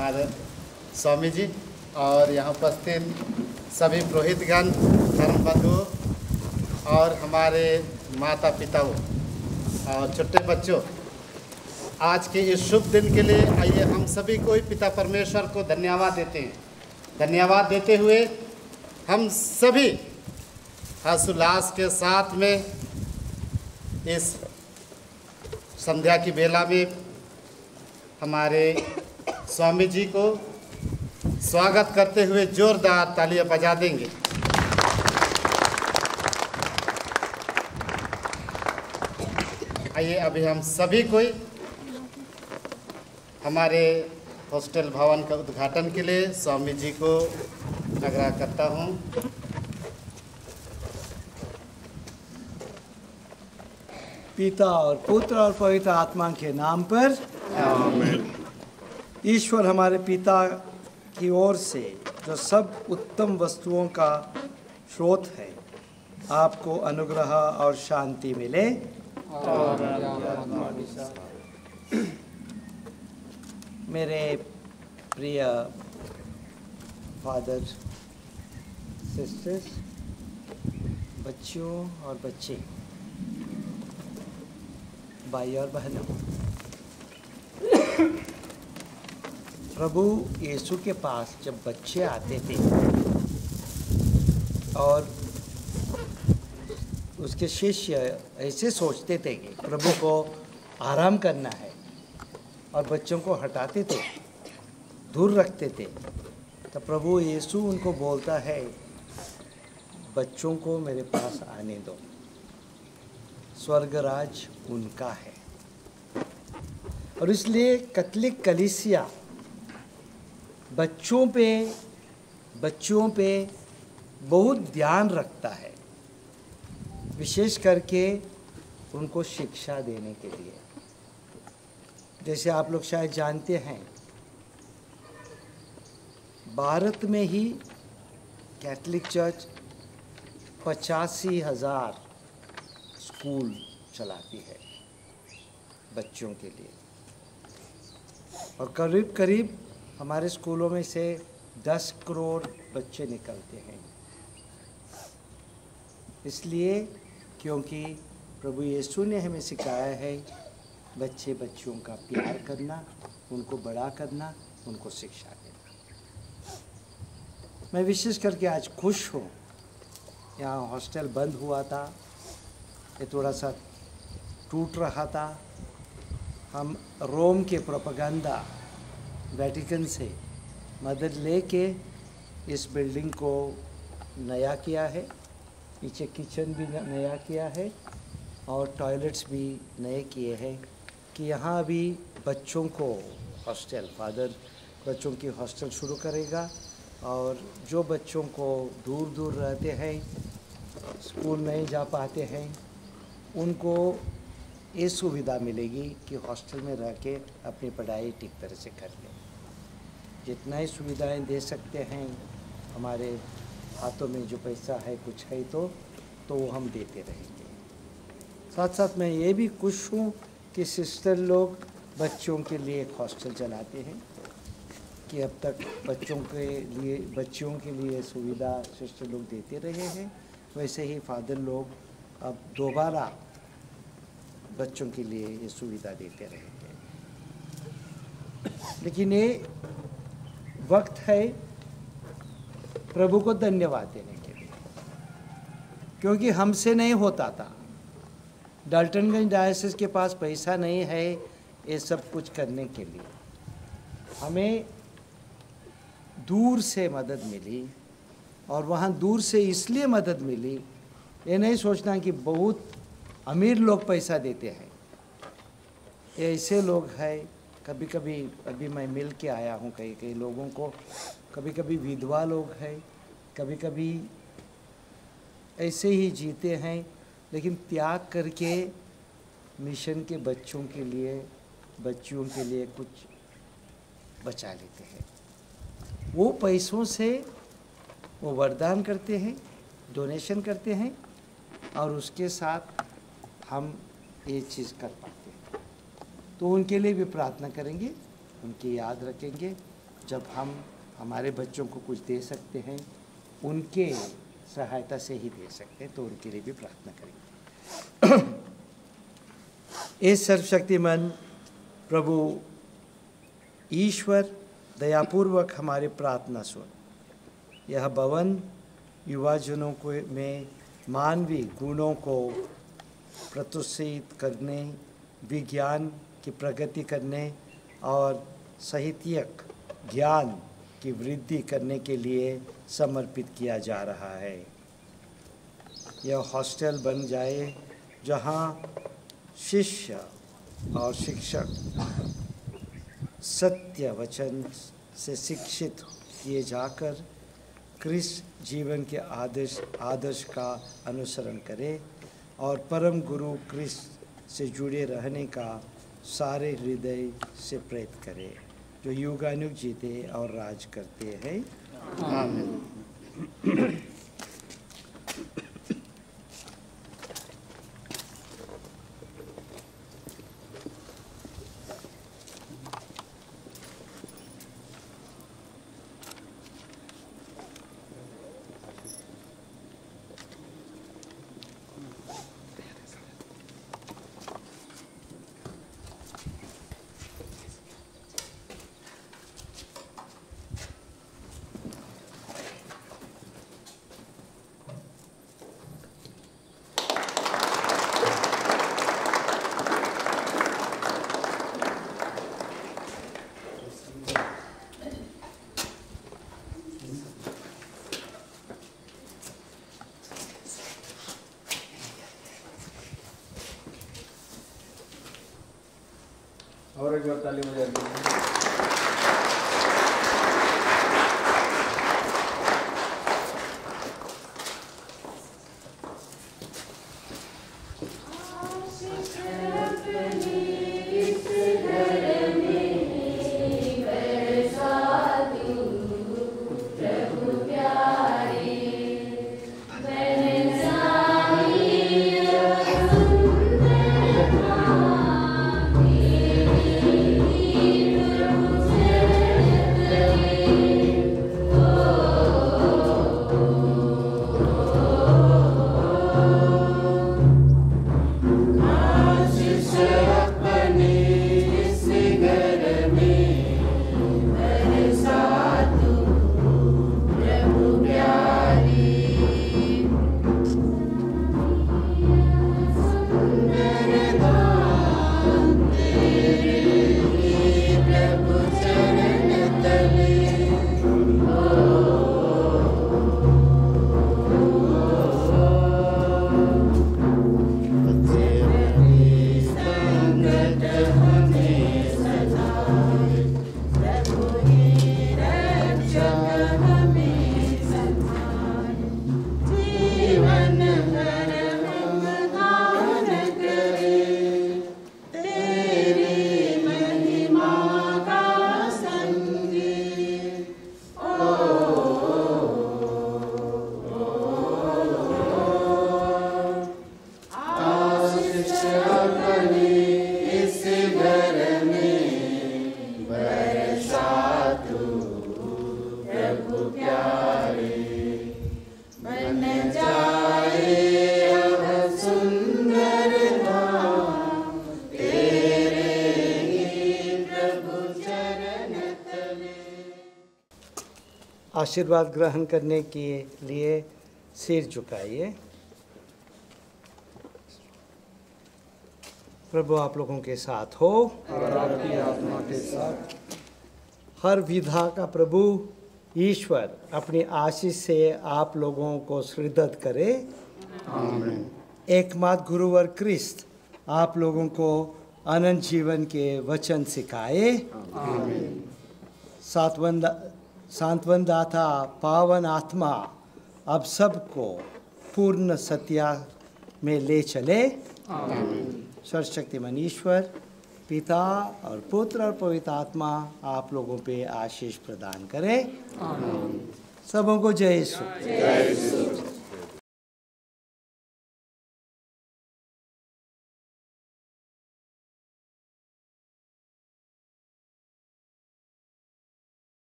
Father Swami ji और यहाँ उपस्थित सभी पुरोहितगण, धर्म बंधु और हमारे माता पिताओं और छोटे बच्चों, आज के इस शुभ दिन के लिए आइए हम सभी को पिता परमेश्वर को धन्यवाद देते हैं। धन्यवाद देते हुए हम सभी हर्षोल्लास के साथ में इस संध्या की बेला में हमारे स्वामी जी को स्वागत करते हुए जोरदार तालियां बजा देंगे। आइए अभी हम सभी कोई हमारे हॉस्टल भवन का उद्घाटन के लिए स्वामी जी को आग्रह करता हूं। पिता और पुत्र और पवित्र आत्मा के नाम पर आमीन। ईश्वर हमारे पिता की ओर से जो सब उत्तम वस्तुओं का स्रोत है, आपको अनुग्रह और शांति मिले। मेरे प्रिय फादर, सिस्टर्स, बच्चों और बच्चे, भाई और बहनों, प्रभु यीशु के पास जब बच्चे आते थे और उसके शिष्य ऐसे सोचते थे कि प्रभु को आराम करना है और बच्चों को हटाते थे, दूर रखते थे, तो प्रभु यीशु उनको बोलता है, बच्चों को मेरे पास आने दो, स्वर्गराज उनका है। और इसलिए कैथोलिक कलीसिया बच्चों पे बहुत ध्यान रखता है, विशेष करके उनको शिक्षा देने के लिए। जैसे आप लोग शायद जानते हैं, भारत में ही कैथोलिक चर्च 85,000 स्कूल चलाती है बच्चों के लिए, और करीब करीब हमारे स्कूलों में से 10 करोड़ बच्चे निकलते हैं। इसलिए क्योंकि प्रभु यीशु ने हमें सिखाया है बच्चों का प्यार करना, उनको बड़ा करना, उनको शिक्षा देना। मैं विशेष करके आज खुश हूँ। यहाँ हॉस्टल बंद हुआ था, ये थोड़ा सा टूट रहा था। हम रोम के प्रोपेगेंडा वेटिकन से मदद लेके इस बिल्डिंग को नया किया है। नीचे किचन भी नया किया है और टॉयलेट्स भी नए किए हैं कि यहाँ अभी बच्चों को हॉस्टल, फादर बच्चों की हॉस्टल शुरू करेगा, और जो बच्चों को दूर दूर रहते हैं, स्कूल नहीं जा पाते हैं, उनको ये सुविधा मिलेगी कि हॉस्टल में रह के अपनी पढ़ाई ठीक तरह से कर लें। जितना ही सुविधाएं दे सकते हैं, हमारे हाथों में जो पैसा है कुछ है तो वो हम देते रहेंगे। साथ साथ मैं ये भी खुश हूँ कि सिस्टर लोग बच्चों के लिए एक हॉस्टल चलाते हैं, कि अब तक बच्चों के लिए सुविधा सिस्टर लोग देते रहे हैं, वैसे ही फादर लोग अब दोबारा बच्चों के लिए ये सुविधा देते रहेंगे। लेकिन ये वक्त है प्रभु को धन्यवाद देने के लिए, क्योंकि हमसे नहीं होता था। डाल्टनगंज डायोसिस के पास पैसा नहीं है ये सब कुछ करने के लिए। हमें दूर से मदद मिली, और वहाँ दूर से इसलिए मदद मिली, ये नहीं सोचना कि बहुत अमीर लोग पैसा देते हैं। ये ऐसे लोग हैं, कभी कभी अभी मैं मिल के आया हूँ कई लोगों को, कभी कभी विधवा लोग हैं, कभी कभी ऐसे ही जीते हैं, लेकिन त्याग करके मिशन के बच्चों के लिए कुछ बचा लेते हैं। वो पैसों से वो वरदान करते हैं, डोनेशन करते हैं, और उसके साथ हम ये चीज़ कर पाते हैं। तो उनके लिए भी प्रार्थना करेंगे, उनकी याद रखेंगे, जब हम हमारे बच्चों को कुछ दे सकते हैं, उनके सहायता से ही दे सकते हैं, तो उनके लिए भी प्रार्थना करेंगे। इस सर्वशक्तिमान प्रभु ईश्वर दयापूर्वक हमारे प्रार्थना सुन। यह भवन युवाजनों को में मानवीय गुणों को प्रोत्साहित करने, विज्ञान की प्रगति करने और साहित्यिक ज्ञान की वृद्धि करने के लिए समर्पित किया जा रहा है। यह हॉस्टल बन जाए जहां शिष्य और शिक्षक सत्य वचन से शिक्षित किए जाकर क्रिस्त जीवन के आदर्श का अनुसरण करें और परम गुरु क्रिस्त से जुड़े रहने का सारे हृदय से प्रयत्न करें, जो युगानुग जीते और राज करते हैं। आमीन। और एक बार ताली बजा दीजिए। आशीर्वाद ग्रहण करने के लिए सिर झुकाइए। प्रभु आप लोगों के साथ हो और आपकी आत्मा के साथ। हर विधा का प्रभु ईश्वर अपनी आशीष से आप लोगों को श्रीदत्त करे। आमीन। एकमात्र गुरुवर क्रिस्त आप लोगों को अनंत जीवन के वचन सिखाए। आमीन। सांत्वनदाता पावन आत्मा अब सबको पूर्ण सत्या में ले चले। आमीन। सर्वशक्तिमान ईश्वर पिता और पुत्र और पवित्र आत्मा आप लोगों पे आशीष प्रदान करे। आमीन। सबों को जय यीशु। जय यीशु।